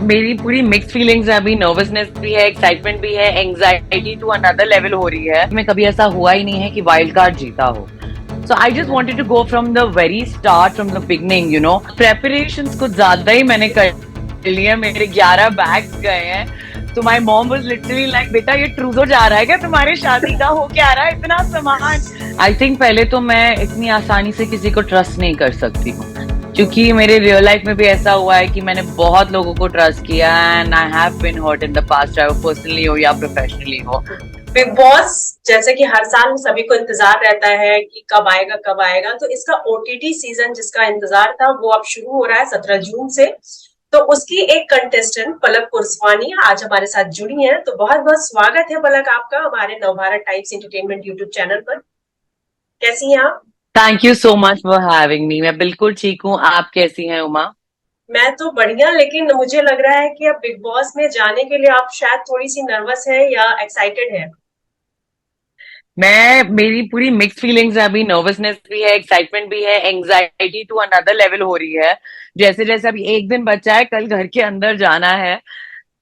मेरी पूरी mix feelings है, अभी नर्वसनेस भी है, एक्साइटमेंट भी है, एंजाइटी टू अनदर लेवल हो रही है। मैं कभी ऐसा हुआ ही नहीं है कि वाइल्ड कार्ड जीता हो। So I just wanted to go from the very start, from the beginning, you know. Preparations कुछ ज्यादा ही मैंने कर लिया, मेरे 11 बैग्स गए हैं। तो my mom was literally like, बेटा ये ट्रूजो जा रहा है क्या, तुम्हारी शादी का हो क्या रहा है, इतना सामान। I think पहले तो मैं इतनी आसानी से किसी को ट्रस्ट नहीं कर सकती हूँ, क्योंकि मेरे रियल लाइफ में भी ऐसा हुआ है कि मैंने बहुत लोगों को ट्रस्ट किया and I have been hurt in the past, चाहे वो पर्सनली हो या प्रोफेशनली हो। बिग बॉस जैसे कि हर साल सभी को इंतजार रहता है कि कब आएगा, तो इसका ओटीटी सीजन जिसका इंतजार था वो अब शुरू हो रहा है 17 जून से। तो उसकी एक कंटेस्टेंट पलक पुरस्वानी आज हमारे साथ जुड़ी है, तो बहुत बहुत स्वागत है पलक आपका हमारे Navbharat times entertainment YouTube channel पर। कैसी हैं आप? Thank you so much for having me. मैं बिल्कुल ठीक हूँ, आप कैसी हैं उमा? मैं तो बढ़िया, लेकिन मुझे लग रहा है कि अब बिग बॉस में जाने के लिए आप शायद थोड़ी सी नर्वस है या एक्साइटेड है। मैं मेरी पूरी मिक्स फीलिंग्स है, अभी नर्वसनेस भी है, एक्साइटमेंट भी है, एंजाइटी टू अनदर लेवल हो रही है। जैसे जैसे अभी एक दिन बचा है, कल घर के अंदर जाना है।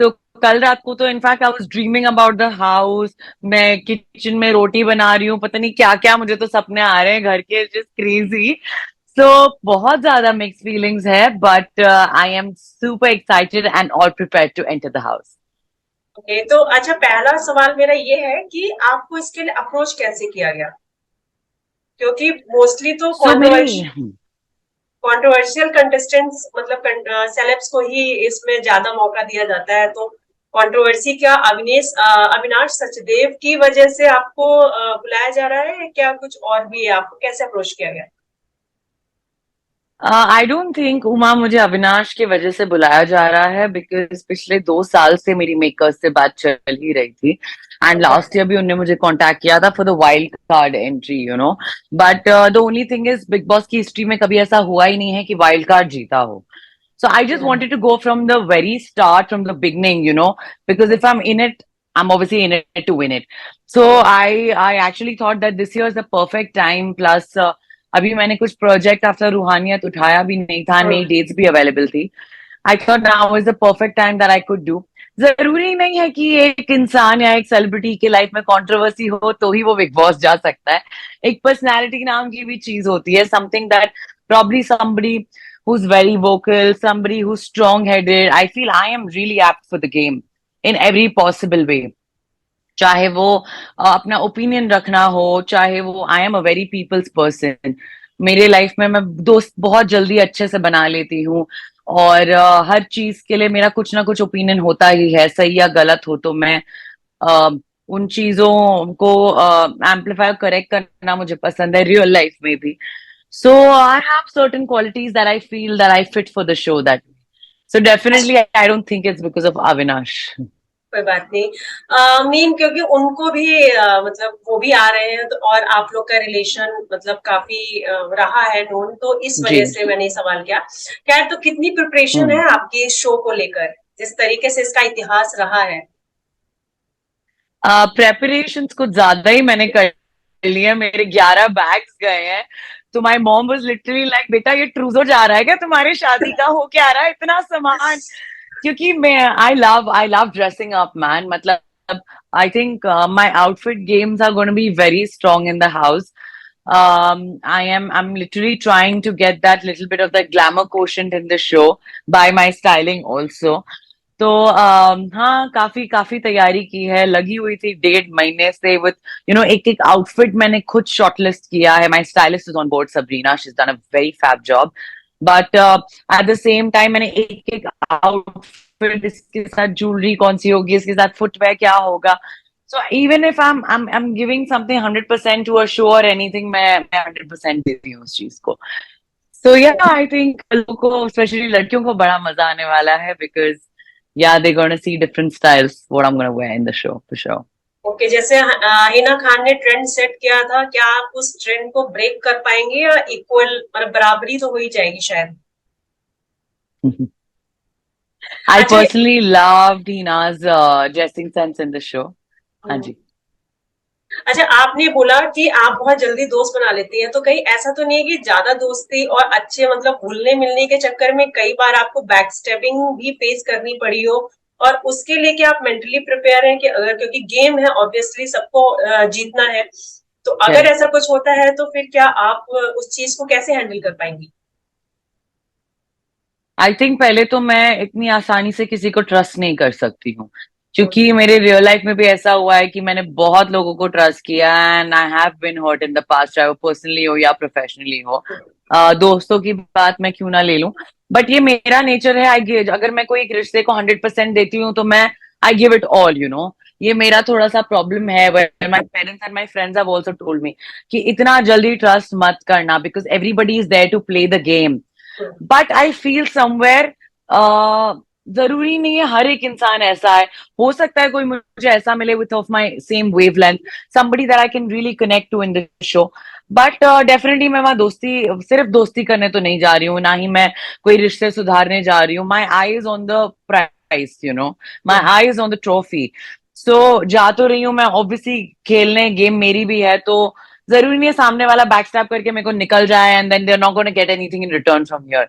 तो कल रात को तो in fact I was dreaming about the house. मैं किचन में रोटी बना रही हूँ, पता नहीं क्या क्या मुझे तो सपने आ रहे हैं घर के, जस्ट क्रेजी। सो बहुत ज्यादा मिक्स फीलिंग्स है, but I am super excited and all prepared to enter the house. Okay, तो अच्छा, पहला सवाल मेरा ये है कि आपको इसके लिए अप्रोच कैसे किया गया, क्योंकि मोस्टली तो सो मेरी कंट्रोवर्शियल कंटेस्टेंट्स मतलब सेलेब्स को ही इसमें ज्यादा मौका दिया जाता है। तो कंट्रोवर्सी क्या अविनाश सचदेव की वजह से आपको बुलाया जा रहा है, क्या कुछ और भी है? आपको कैसे अप्रोच किया गया? आई डोंट थिंक उमा मुझे अविनाश की वजह से बुलाया जा रहा है, बिकॉज पिछले 2 साल से मेरी मेकर्स से बात चल ही रही थी। And okay. लास्ट ईयर भी उन्होंने मुझे कांटेक्ट किया था for the wild card entry, you know. But the only thing is, big boss की हिस्ट्री में कभी ऐसा हुआ ही नहीं है कि वाइल्ड कार्ड जीता हो। So I just wanted to go from the very start, from the beginning, you know, because if I'm in it, I'm obviously in it to win it. So I actually thought that this year is the perfect time. Plus, अभी मैंने कुछ project after रूहानियत उठाया भी नहीं था, नई dates भी available थी। I thought now is the perfect time that I could do. जरूरी नहीं है कि एक इंसान या एक सेलिब्रिटी के लाइफ में कंट्रोवर्सी हो तो ही वो बिग बॉस जा सकता है। एक पर्सनैलिटी नाम की भी चीज होती है, something that probably somebody who's very vocal, somebody who's strong headed. I feel I am really apt for the game in every possible way. चाहे वो अपना ओपिनियन रखना हो, चाहे वो I am a very people's person. मेरे life में मैं दोस्त बहुत जल्दी अच्छे से बना लेती हूँ, और हर चीज के लिए मेरा कुछ ना कुछ ओपिनियन होता ही है, सही या गलत हो तो मैं उन चीजों को एम्पलीफाई करेक्ट करना मुझे पसंद है, रियल लाइफ में भी। So I have certain qualities that I feel that I fit for the show that. So definitely I don't think it's because of Avinash. कोई बात नहीं। मीन क्योंकि उनको भी मतलब वो भी आ रहे हैं, तो और आप लोग का रिलेशन मतलब काफी रहा है नोन, तो इस जी। वजह से मैंने सवाल किया। खैर, तो कितनी प्रिपरेशन हम्म। है आपकी इस शो को लेकर, जिस तरीके से इसका इतिहास रहा है? प्रेपरेशंस कुछ ज्यादा ही मैंने कर लिया, मेरे 11 बैग्स गए हैं। तो my mom was literally like, बेटा ये ट्रूजो जा रहा है क्या, तुम्हारी शादी का हो क्या रहा है, इतना सामान। क्योंकि मैं I love dressing up man, मतलब I think my outfit games are gonna be very strong in the house. I'm literally trying to get that little bit of the glamour quotient in the show by my styling also. तो हाँ, काफी काफी तैयारी की है, लगी हुई थी 1.5 महीने से विथ यू नो एक एक आउटफिट मैंने खुद शॉर्टलिस्ट किया है। My stylist is on board, Sabrina, she is done a very fab job. But at the same time मैंने एक एक आउटफिट, इसके साथ ज्वेलरी कौन सी होगी, इसके साथ फुटवेयर क्या होगा। So even if I am giving something 100% to a show और एनीथिंग, मैं 100% देती हूँ उस चीज को। सो या आई थिंक लोगों को, स्पेशली लड़कियों को, बड़ा मजा आने वाला है, because yeah, they're gonna see different styles what I'm gonna wear in the show for sure. Okay, जैसे हिना खान ने ट्रेंड सेट किया था, क्या आप उस ट्रेंड को ब्रेक कर पाएंगे या इक्वल मतलब बराबरी तो हो ही जाएगी शायद? I अच्छा। personally loved Hina's dressing sense in the show. हाँ हम्म, जी। अच्छा, आपने बोला कि आप बहुत जल्दी दोस्त बना लेती हैं, तो कहीं ऐसा तो नहीं है कि ज्यादा दोस्ती और अच्छे मतलब घुलने मिलने के चक्कर में कई बार आपको बैक स्टेपिंग भी फेस करनी पड़ी हो, और उसके लिए क्या आप मेंटली प्रिपेयर हैं कि अगर, क्योंकि गेम है ऑब्वियसली सबको जीतना है, तो अगर करेक्ट। ऐसा कुछ होता है तो फिर क्या आप उस चीज को कैसे हैंडल कर पाएंगी? आई थिंक पहले तो मैं इतनी आसानी से किसी को ट्रस्ट नहीं कर सकती हूँ, क्योंकि मेरे रियल लाइफ में भी ऐसा हुआ है कि मैंने बहुत लोगों को ट्रस्ट किया and I have been hurt in the past, चाहे वो पर्सनली हो या प्रोफेशनली हो। दोस्तों की बात मैं क्यों ना ले लूं, बट ये मेरा नेचर है। आई गिव, अगर मैं कोई एक रिश्ते को 100% देती हूँ तो मैं I give it all, you know. ये मेरा थोड़ा सा प्रॉब्लम है, my parents and my friends have also told me कि इतना जल्दी ट्रस्ट मत करना, because everybody is there to play the game. But I feel somewhere जरूरी नहीं है हर एक इंसान ऐसा है। हो सकता है कोई मुझे ऐसा मिले with of my same wavelength, somebody that I can really connect to in the show. But definitely मैं वहां दोस्ती, सिर्फ दोस्ती करने तो नहीं जा रही हूँ, ना ही मैं कोई रिश्ते सुधारने जा रही हूँ। My eye is on the prize, you know, my eye is on the trophy. So जा तो रही हूँ मैं ऑब्वियसली खेलने, गेम मेरी भी है, तो जरूरी नहीं है सामने वाला बैकस्टैप करके मेरे को निकल जाए and then they are not gonna get anything in return from here.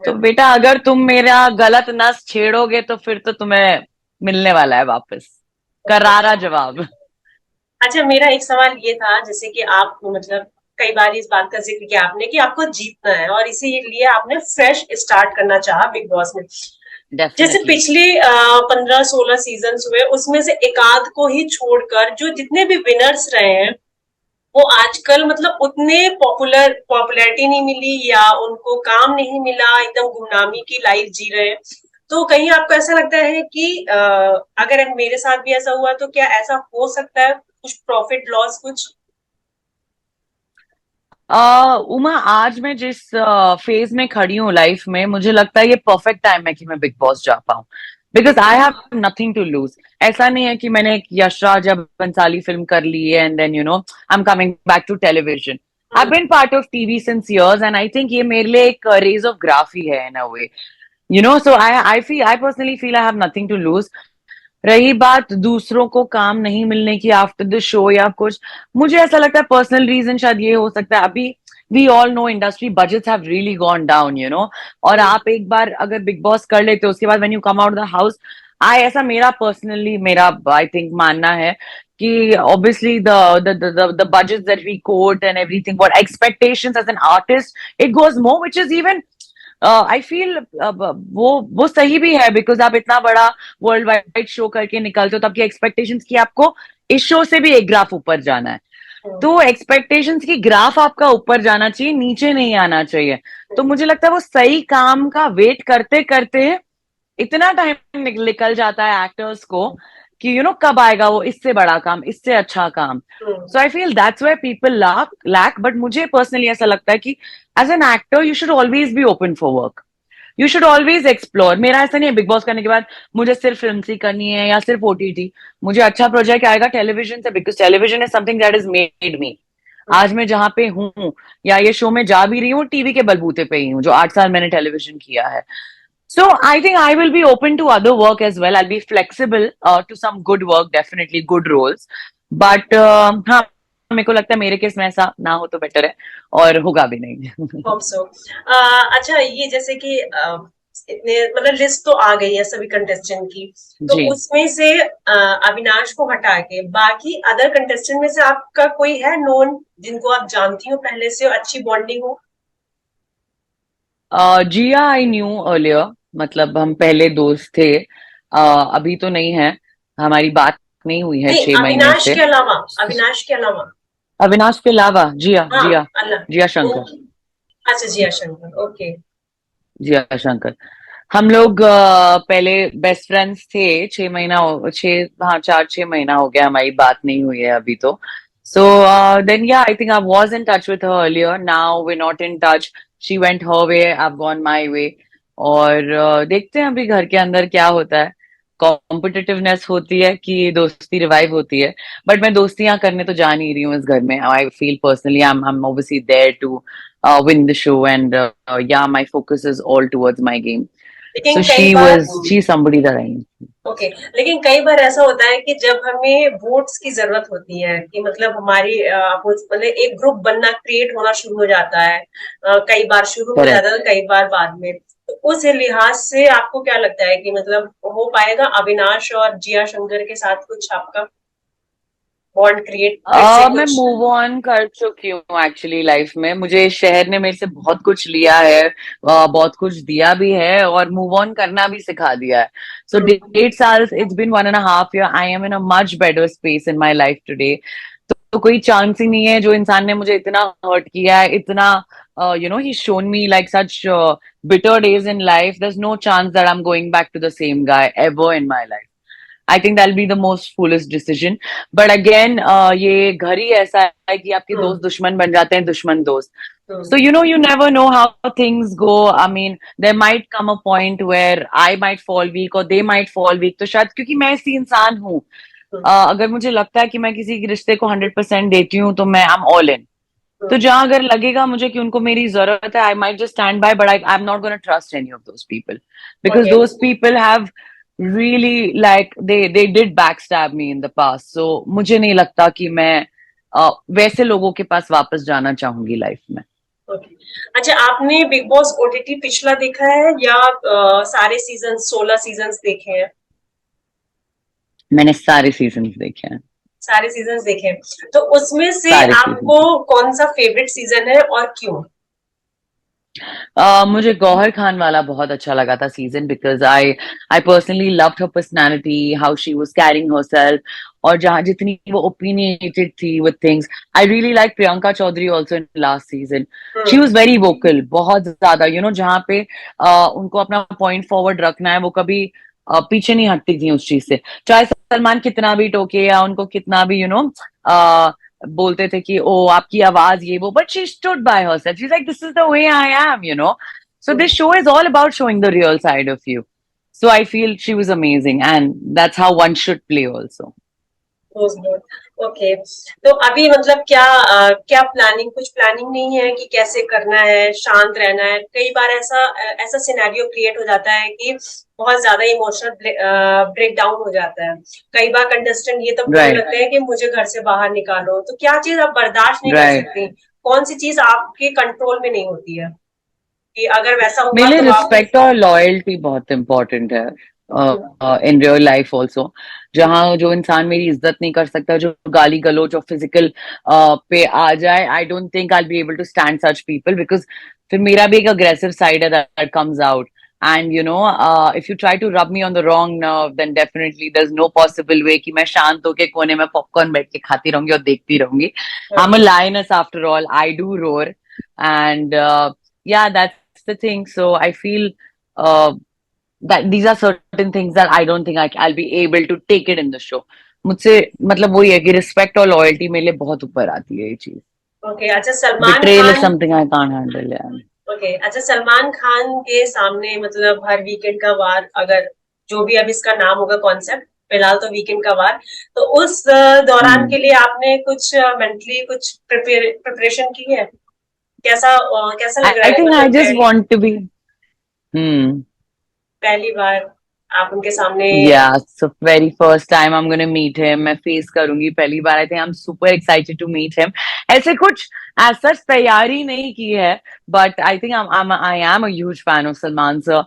तो बेटा अगर तुम मेरा गलत नस छेड़ोगे तो फिर तो तुम्हें मिलने वाला है वापस करारा जवाब। अच्छा, मेरा एक सवाल ये था, जैसे कि आप मतलब कई बार इस बात का जिक्र किया आपने कि आपको जीतना है और इसीलिए आपने फ्रेश स्टार्ट करना चाहा बिग बॉस में। जैसे डेफिनेटली। पिछले 15-16 सीजन हुए, उसमें से एकाध को ही छोड़कर जो जितने भी विनर्स रहे हैं, वो आजकल मतलब उतने पॉपुलैरिटी नहीं मिली या उनको काम नहीं मिला, एकदम गुमनामी की लाइफ जी रहे हैं। तो कहीं आपको ऐसा लगता है कि अगर मेरे साथ भी ऐसा हुआ तो क्या ऐसा हो सकता है, कुछ प्रॉफिट लॉस कुछ? उमा, आज मैं जिस फेज में खड़ी हूँ लाइफ में, मुझे लगता है ये परफेक्ट टाइम है कि मैं बिग बॉस जा पाऊँ, because I have nothing to lose. ऐसा नहीं है कि मैंने एक यशराज या बंसाली फिल्म कर ली है and then you know I am coming back to television. I been part of TV since years and I think ये मेरे लिए एक रेज ऑफ ग्राफ ही है in a way, you know. So I personally feel I have nothing to lose. रही बात दूसरों को काम नहीं मिलने की आफ्टर द शो या कुछ, मुझे ऐसा लगता है पर्सनल रीजन शायद ये हो सकता है। अभी we all know industry budgets have really gone down, you know. और आप एक बार अगर बिग बॉस कर लेते हो उसके बाद when you come out the house, I ऐसा मेरा पर्सनली मेरा आई थिंक मानना है कि obviously the budgets that we quote and everything, what expectations as an artist, it goes more, which is even I feel वो सही भी है, बिकॉज आप इतना बड़ा वर्ल्ड वाइड शो करके निकलते हो, तो आपकी एक्सपेक्टेशंस की आपको इस शो से भी एक ग्राफ ऊपर जाना है। तो एक्सपेक्टेशंस की ग्राफ आपका ऊपर जाना चाहिए, नीचे नहीं आना चाहिए। तो मुझे लगता है वो सही काम का वेट करते करते इतना टाइम निकल जाता है एक्टर्स को कि यू नो कब आएगा वो इससे बड़ा काम, इससे अच्छा काम। So I feel that's why people lack. But मुझे पर्सनली ऐसा लगता है कि as an actor you should always be open for work, you should always explore. मेरा ऐसा नहीं है बिग बॉस करने के बाद मुझे सिर्फ फिल्म सी करनी है या सिर्फ ओटीटी। मुझे अच्छा प्रोजेक्ट आएगा टेलीविजन से, because television is something that is made me. आज मैं जहां पे हूँ या ये शो में जा भी रही हूँ, टीवी के बलबूते पे ही हूँ, जो 8 साल मैंने टेलीविजन किया है। So I think I will be open to other work as well. I'll be flexible to some good work, definitely good roles. But हाँ, मेरे को लगता है मेरे केस में ऐसा ना हो तो बेटर है, और होगा भी नहीं। Hope so. अच्छा, ये जैसे कि इतने मतलब लिस्ट तो आ गई है सभी कंटेस्टेंट की, तो जी। उसमें से अविनाश को हटा के बाकी अदर कंटेस्टेंट में से आपका कोई है नोन जिनको आप जानती हो पहले से और अच्छी बॉन्डिंग हो? जिया आई न्यू अर्लियर, मतलब हम पहले दोस्त थे। अभी तो नहीं है, हमारी बात नहीं हुई है नहीं, 6 महीने अविनाश से। के अलावा, अविनाश के अलावा। अविनाश के अलावा जिया, हाँ, जिया, अल्लाह। जिया शंकर। ओके। अच्छा, जिया शंकर, ओके। जिया शंकर। हम लोग पहले बेस्ट फ्रेंड्स थे। 6 महीना छह, हाँ 4-6 महीना हो गया हमारी बात नहीं हुई है अभी तो। So then yeah I think I was in touch with her earlier, now we not in touch. She went her way, I have gone my way. और देखते हैं अभी घर के अंदर क्या होता है। कॉम्पिटिटिवनेस होती है कि दोस्ती रिवाइव होती है, बट मैं दोस्तियां करने तो जा नहीं रही हूँ इस घर में। I feel personally I am obviously there to win the show, and yeah, my focus is all towards my game. लेकिन So कई she bar was, she's somebody that I know. Okay. लेकिन कई बार ऐसा होता है कि जब हमें वोट्स की जरूरत होती है कि मतलब हमारी मतलब एक ग्रुप बनना क्रिएट होना शुरू हो जाता है, कई बार शुरू हो जाता करेक्ट। है कई बार बाद में, तो उस लिहाज से आपको क्या लगता है कि मतलब हो पाएगा अविनाश और जिया शंकर के साथ कुछ आपका बॉन्ड क्रिएट फिर से मैं कुछ? मूव ऑन कर चुकी हूँ एक्चुअली लाइफ में। मुझे शहर ने मेरे से बहुत कुछ लिया है, बहुत कुछ दिया भी है, और मूव ऑन करना भी सिखा दिया है। सो हम्म, 8 साल, it's been 1.5 year, I am in a much better space in my life today. तो कोई चांस ही नहीं है, जो इंसान ने मुझे इतना हर्ट किया है, इतना ही shown me like such bitter days in life, there's no chance that I'm going back to the same guy ever in my life. I think that be the most fullest decision. But again ये घर ही ऐसा है कि आपके हम्म, दोस्त दुश्मन बन जाते हैं, दुश्मन दोस्त। हम्म, So, you never know how things go. I mean, there might come a point where I might fall weak or they might fall weak. तो शायद क्योंकि मैं ऐसी इंसान हूँ, हम्म, अगर मुझे लगता है कि मैं किसी रिश्ते को 100% देती हूँ तो मैं I'm all in। तो हम्म, जहां अगर लगेगा मुझे कि उनको मेरी जरूरत है, I might just stand by, but I am not gonna trust any of those people, because okay, those people have really like they did backstab me in the past। so मुझे नहीं लगता कि मैं वैसे लोगों के पास वापस जाना चाहूंगी लाइफ में। ओके। अच्छा, आपने बिग बॉस ओटीटी पिछला देखा है या सारे सीजन 16 सीजन देखे हैं? मैंने सारे सीजन देखे हैं। सारे सीजन देखे हैं। तो उसमें से सारे सीजन। आपको कौन सा फेवरेट सीजन है और क्यों? मुझे गौहर खान वाला बहुत अच्छा लगा था season, because I personally loved her personality, how she was carrying herself, और जहाँ जितनी वो ओपिनियटेड थी with things. I really like Priyanka Chaudhary also in last season. She hmm, was very vocal, बहुत ज्यादा, जहाँ पे उनको अपना पॉइंट फॉरवर्ड रखना है, वो कभी पीछे नहीं हटती थी उस चीज से। चाहे सलमान कितना भी टोके या उनको कितना भी बोलते थे कि ओ आपकी आवाज ये वो, but she stood by herself, she is like this is the way I am. So hmm, this show is all about showing the real side of you. So I feel she was amazing, and that's how one should play also. Rose gold. Okay. तो अभी मतलब क्या क्या planning, कुछ planning नहीं है कि कैसे करना है, शांत रहना है? कई बार ऐसा ऐसा सिनेरियो क्रिएट हो जाता है कि बहुत ज्यादा इमोशनल ब्रेक डाउन हो जाता है। कई बार कंटेस्टेंट ये तक बोलने Right, लगते हैं कि मुझे घर से बाहर निकालो, तो क्या चीज आप बर्दाश्त नहीं कर right. सकती? कौन सी चीज आपके कंट्रोल में नहीं होती है कि अगर वैसा मेरे हुआ लिए तो आप? रिस्पेक्ट और लॉयल्टी बहुत इंपॉर्टेंट है इन रियल लाइफ ऑल्सो। जहाँ जो इंसान मेरी इज्जत नहीं कर सकता, जो गाली गलौज और फिजिकल पे आ जाए, I don't think I be able to stand such people, because फिर मेरा भी एक अग्रेसिव साइड है that comes out. And if you try to rub me on the wrong nerve, then definitely there's no possible way कि मैं शांत होके कोने में पॉपकॉर्न बैठ के खाती रहूंगी और देखती रहूंगी। I'm a lioness after all, I do roar, and yeah, that's the thing. So I feel uh, that these are certain things that I don't think I'll be able to take it in the show। मुझसे मतलब वही है कि respect और loyalty मेरे लिए बहुत ऊपर आती है ये चीज। ओके। अच्छा, Salman betrayal is Khan. Something I can't handle यार। ओके। अच्छा, सलमान खान के सामने मतलब हर वीकेंड का वार, अगर जो भी अब इसका नाम होगा कॉन्सेप्ट, फिलहाल तो वीकेंड का वार, तो उस दौरान हम्म। के लिए आपने कुछ मेंटली कुछ प्रिपरेशन की है? कैसा कैसा लग रहा आई है थिंक आई मतलब जस्ट वांट टू बी। हम्म। पहली बार आप उनके सामने? Yeah, so very first time I'm gonna meet him, मैं फेस करूंगी पहली बार। I think I am super excited to meet him. ऐसे कुछ एज सच तैयारी नहीं की है, but I think I am a huge fan of Salman sir.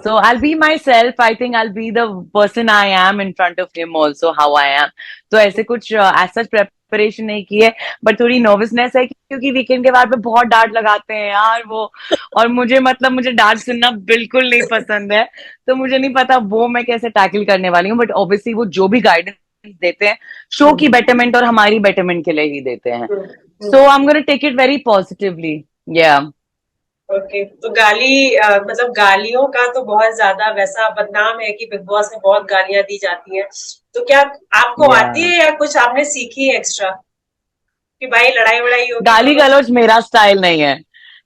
So I'll be myself. I think I'll be the person I am in front of him also, how I am। तो ऐसे कुछ as सच preparation नहीं की है, but थोड़ी nervousness है क्योंकि weekend के बाद पे बहुत डांट लगाते हैं यार वो। और मुझे डांट सुनना बिल्कुल नहीं पसंद है। तो मुझे नहीं पता वो मैं कैसे टैकल करने वाली हूँ, बट ऑब्वियसली वो जो भी गाइडेंस देते हैं शो की बेटरमेंट और हमारी बेटरमेंट के लिए ही देते हैं। So I am gonna take it very positively. Yeah. Okay. तो गाली मतलब गालियों का तो बहुत ज्यादा वैसा बदनाम है कि बिग बॉस में बहुत गालियां दी जाती हैं। तो क्या आपको या। आती है या कुछ आपने सीखी है एक्स्ट्रा कि भाई लड़ाई वड़ाई होगी तो गाली बस? गलौज मेरा स्टाइल नहीं है।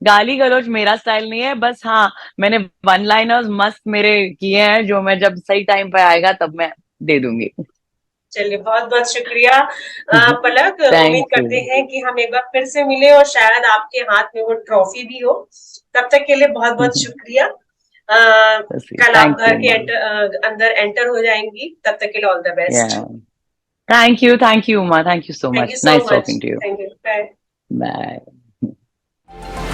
गाली गलौज मेरा स्टाइल नहीं है, बस हाँ, मैंने वन लाइनर्स मस्त मेरे किए हैं, जो मैं जब सही टाइम पे आएगा तब मैं दे दूंगी। चलिए, बहुत बहुत शुक्रिया पलक। उम्मीद थैंक यू। करते हैं कि हम एक बार फिर से मिले और शायद आपके हाथ में वो ट्रॉफी भी हो। तब तक के लिए बहुत बहुत शुक्रिया। कल आप Thank घर you, के Ma. अंदर एंटर हो जाएंगी, तब तक के लिए all the best. Yeah. Thank you, Ma. Thank you so thank much. You so Nice much, talking to you. Thank you, bye. Bye.